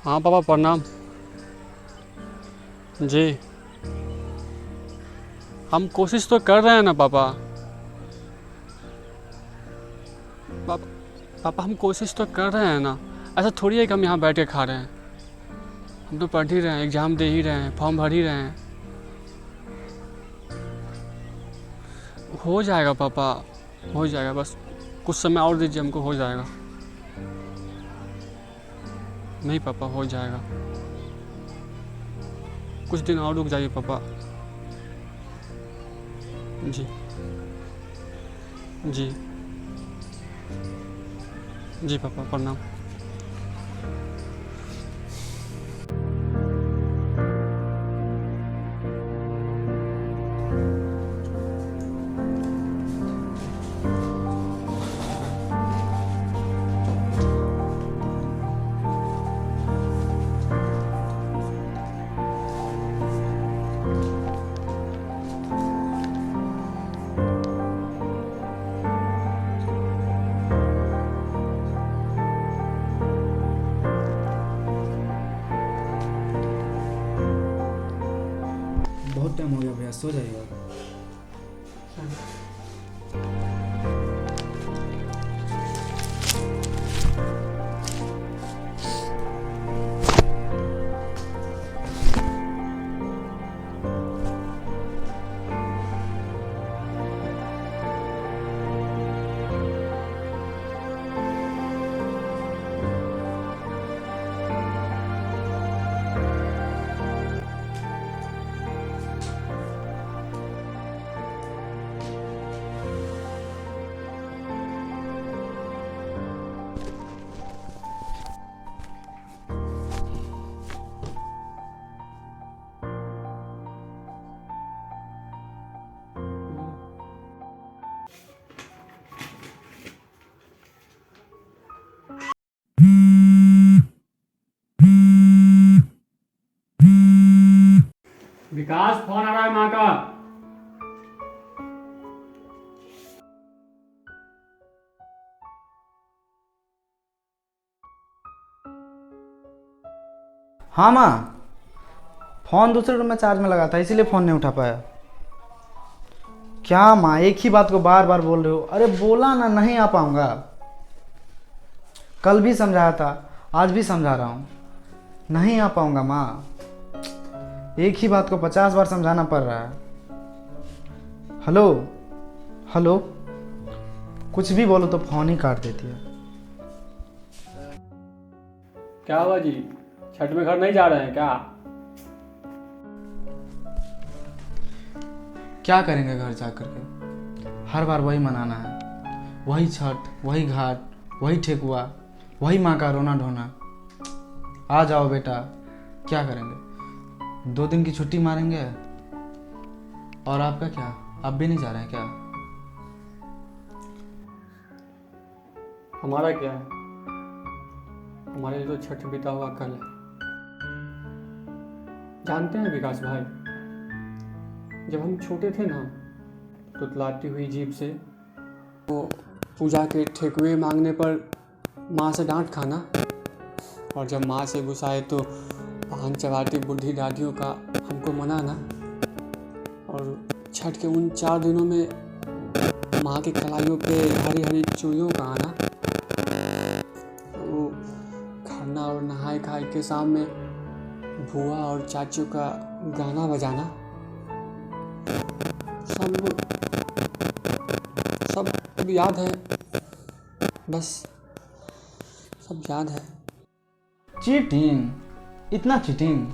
हाँ पापा प्रणाम। जी हम कोशिश तो कर रहे हैं ना पापा। पापा पापा हम कोशिश तो कर रहे हैं ना। ऐसा थोड़ी है कि हम यहाँ बैठ के खा रहे हैं। हम तो पढ़ ही रहे हैं, एग्ज़ाम दे ही रहे हैं, फॉर्म भर ही रहे हैं। हो जाएगा पापा, हो जाएगा, बस कुछ समय और दीजिए हमको, हो जाएगा। नहीं पापा, हो जाएगा, कुछ दिन और रुक जाइए पापा। जी जी जी पापा प्रणाम। बहुत टाइम हो गया भैया, सो जाइए। विकास, फोन आ रहा है माँ का। हाँ माँ, फ़ोन दूसरे रूम में चार्ज में लगा था, इसीलिए फ़ोन नहीं उठा पाया। क्या माँ, एक ही बात को बार बार बोल रहे हो? अरे बोला ना, नहीं आ पाऊँगा। कल भी समझाया था, आज भी समझा रहा हूँ, नहीं आ पाऊँगा माँ। एक ही बात को 50 बार समझाना पड़ रहा है। हेलो हेलो, कुछ भी बोलो तो फ़ोन ही काट देती है। क्या हुआ जी, छठ में घर नहीं जा रहे हैं क्या? क्या करेंगे घर जा कर के? हर बार वही मनाना है, वही छठ, वही घाट, वही ठेकुआ, वही माँ का रोना ढोना। आ जाओ बेटा, क्या करेंगे? 2 दिन की छुट्टी मारेंगे। और आपका क्या, आप भी नहीं जा रहे हैं क्या? हमारा क्या है, हमारे लिए तो छठ बीता हुआ कल है। जानते हैं विकास भाई, जब हम छोटे थे ना, तो तुतलाती हुई जीभ से वो पूजा के ठेकुए मांगने पर माँ से डांट खाना, और जब माँ से गुस्साए तो पान चबाती बूढ़ी दादियों का हमको मनाना, और छठ के उन 4 दिनों में माँ की कलाइयों पे हरी हरी चूड़ियों का आना, वो खरना और नहाए खाए के सामने बुआ और चाचू का गाना बजाना, सब सब याद है, बस सब याद है। चीटिंग, इतना चीटिंग,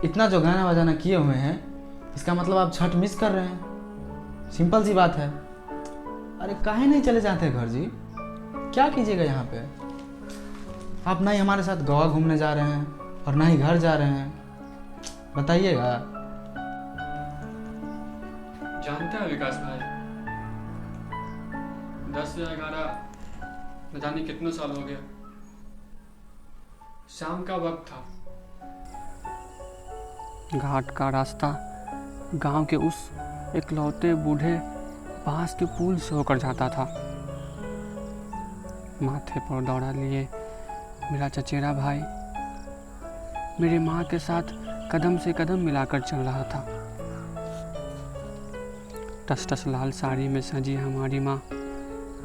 इतना जो गाना बजाना किए हुए हैं, इसका मतलब आप छठ मिस कर रहे हैं। सिंपल सी बात है। अरे काहे नहीं चले जाते घर जी? क्या कीजिएगा यहाँ पे? आप ना ही हमारे साथ गोवा घूमने जा रहे हैं और ना ही घर जा रहे हैं, बताइएगा। जानते हैं विकास भाई, 10 या 11 न जाने कितने साल हो गया, शाम का वक्त था, घाट का रास्ता गांव के उस इकलौते बूढ़े बांस के पुल से होकर जाता था। माथे पर दौड़ा लिए मेरा चचेरा भाई मेरी माँ के साथ कदम से कदम मिलाकर चल रहा था। टस टस लाल साड़ी में सजी हमारी माँ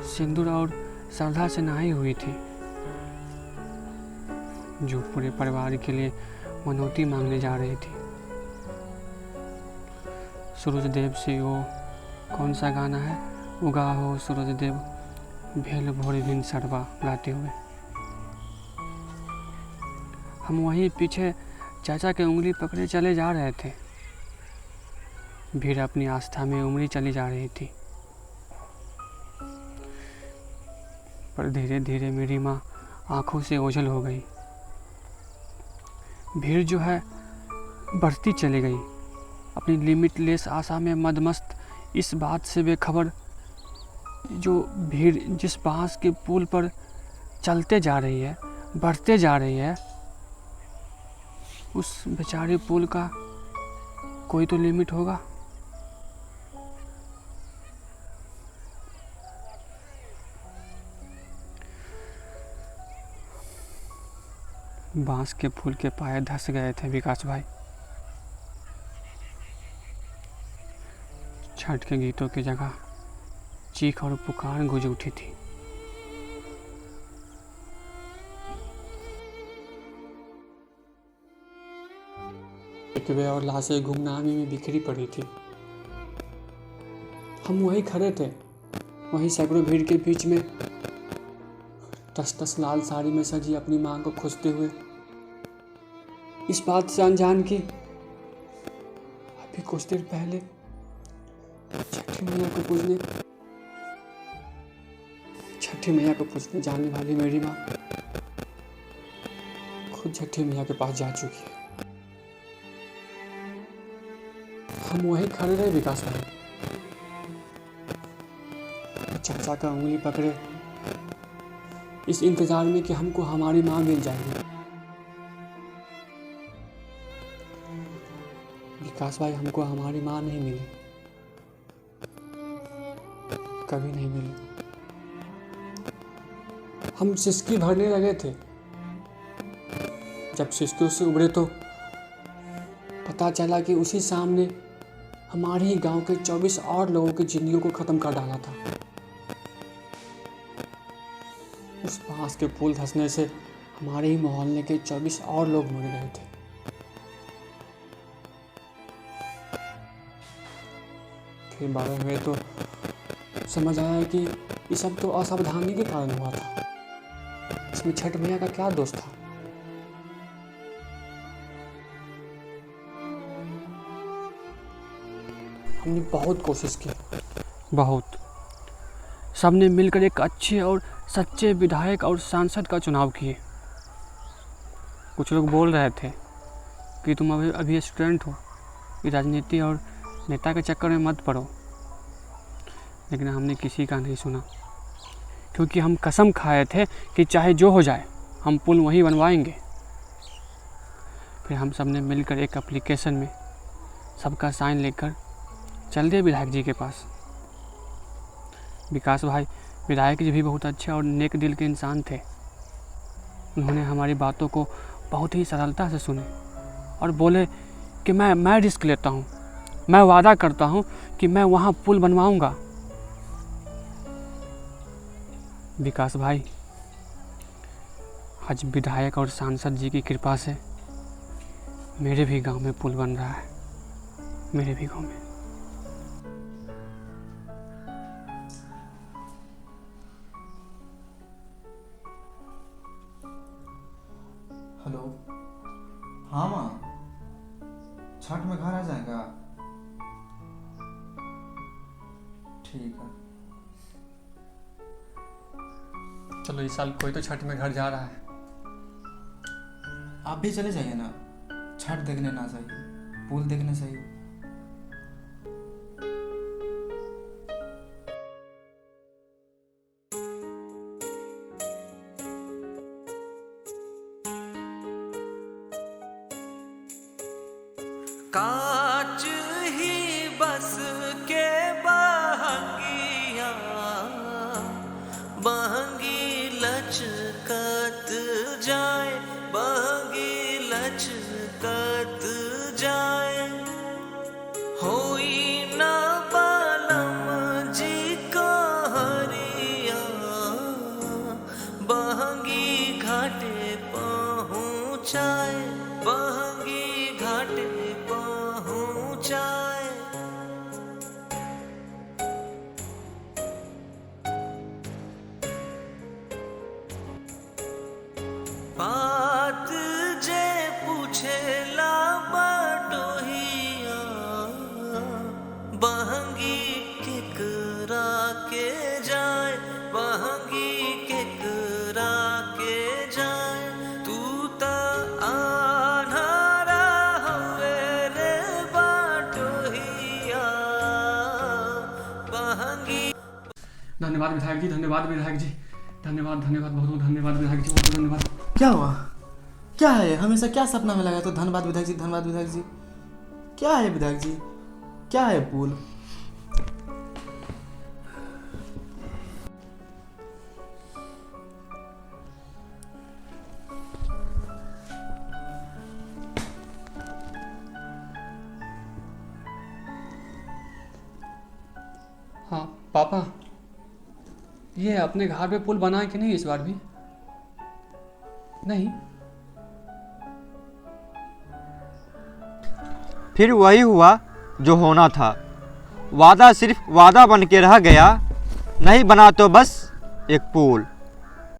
सिंदूर और श्रद्धा से नहाई हुई थी, जो पूरे परिवार के लिए मनौती मांगने जा रही थी। सूरज देव से वो कौन सा गाना है, उगा हो सूरज देव भेल भोर बिन सरवा, गाते हुए हम वहीं पीछे चाचा के उंगली पकड़े चले जा रहे थे। भीड़ अपनी आस्था में उमड़ी चली जा रही थी, पर धीरे धीरे मेरी माँ आंखों से ओझल हो गई। भीड़ जो है बढ़ती चली गई, अपनी लिमिटलेस आशा में मदमस्त, इस बात से बेखबर जो भीड़ जिस बांस के पुल पर चलते जा रही है, बढ़ते जा रही है, उस बेचारे पुल का कोई तो लिमिट होगा। बांस के पुल के पाए धंस गए थे विकास भाई। छठ के गीतों की जगह चीख और पुकार गूंज उठी थी। वे और लाशें गुमनामी में बिखरी पड़ी थी। हम वहीं खड़े थे, वहीं सैकड़ों भीड़ के बीच में, टस टस लाल साड़ी में सजी अपनी मां को खोजते हुए, इस बात से अनजान कि अभी कुछ देर पहले छठी मैया को पूजने जाने वाली मेरी माँ खुद छठी मैया के पास जा चुकी है। हम वहीं खड़े रहे विकास भाई, चाचा का उंगली पकड़े, इस इंतजार में कि हमको हमारी माँ मिल जाएगी। विकास भाई, हमको हमारी माँ नहीं मिली, कभी नहीं मिली। हम सिसकी भरने लगे थे। जब सिसकियों से उबरे तो पता चला कि उसी सामने हमारे ही गांव के 24 और लोगों की जिंदगियों को खत्म कर डाला था। उस बांस के पुल धंसने से हमारे ही मोहल्ले के 24 और लोग मर गए थे। फिर बड़े हुए तो समझ आया कि ये सब तो असावधानी के कारण हुआ था। इसमें छठ मैया का क्या दोष था। हमने बहुत कोशिश की, बहुत। सबने मिलकर एक अच्छे और सच्चे विधायक और सांसद का चुनाव किए। कुछ लोग बोल रहे थे कि तुम अभी स्टूडेंट हो, ये राजनीति और नेता के चक्कर में मत पड़ो, लेकिन हमने किसी का नहीं सुना, क्योंकि हम कसम खाए थे कि चाहे जो हो जाए हम पुल वहीं बनवाएंगे। फिर हम सब ने मिलकर एक एप्लीकेशन में सबका साइन लेकर चल दिए विधायक जी के पास। विकास भाई, विधायक जी भी बहुत अच्छे और नेक दिल के इंसान थे। उन्होंने हमारी बातों को बहुत ही सरलता से सुने और बोले कि मैं रिस्क लेता हूँ, मैं वादा करता हूँ कि मैं वहाँ पुल बनवाऊँगा। विकास भाई, आज विधायक और सांसद जी की कृपा से मेरे भी गांव में पुल बन रहा है, मेरे भी गांव में। हेलो, हाँ माँ, छठ में घर आ जाएगा? ठीक है। चलो, इस साल कोई तो छठ में घर जा रहा है। आप भी चले जाइए ना, छठ देखने ना जाइए, पुल देखने सही। कांच ही बस के बहंगिया, बहंगी लचकत जाए, बहंगी लचकत सकत जाए, होई ना बालम जी का हरिया, बहंगी घाटे पहुँचाए, बहंगी घाटे पहुँचाए। बात जे पूछेला बटोहिया, बहंगी केकरा के जाए, बहंगी केकरा के जाए। तू त आन्हरा हवे रे बटोहिया, बहंगी। धन्यवाद विधायक जी, धन्यवाद विधायक जी, धन्यवाद धन्यवाद, बहुत बहुत धन्यवाद विधायक जी, बहुत बहुत धन्यवाद। क्या हुआ? क्या है? हमेशा क्या सपना में लगा तो धन्यवाद विधायक जी, धन्यवाद विधायक जी। क्या है विधायक जी? क्या है पुल? हाँ पापा, ये अपने घर पे पुल बनाए कि नहीं इस बार भी? नहीं। फिर वही हुआ जो होना था। वादा सिर्फ वादा बन के रह गया, नहीं बना तो बस एक पुल।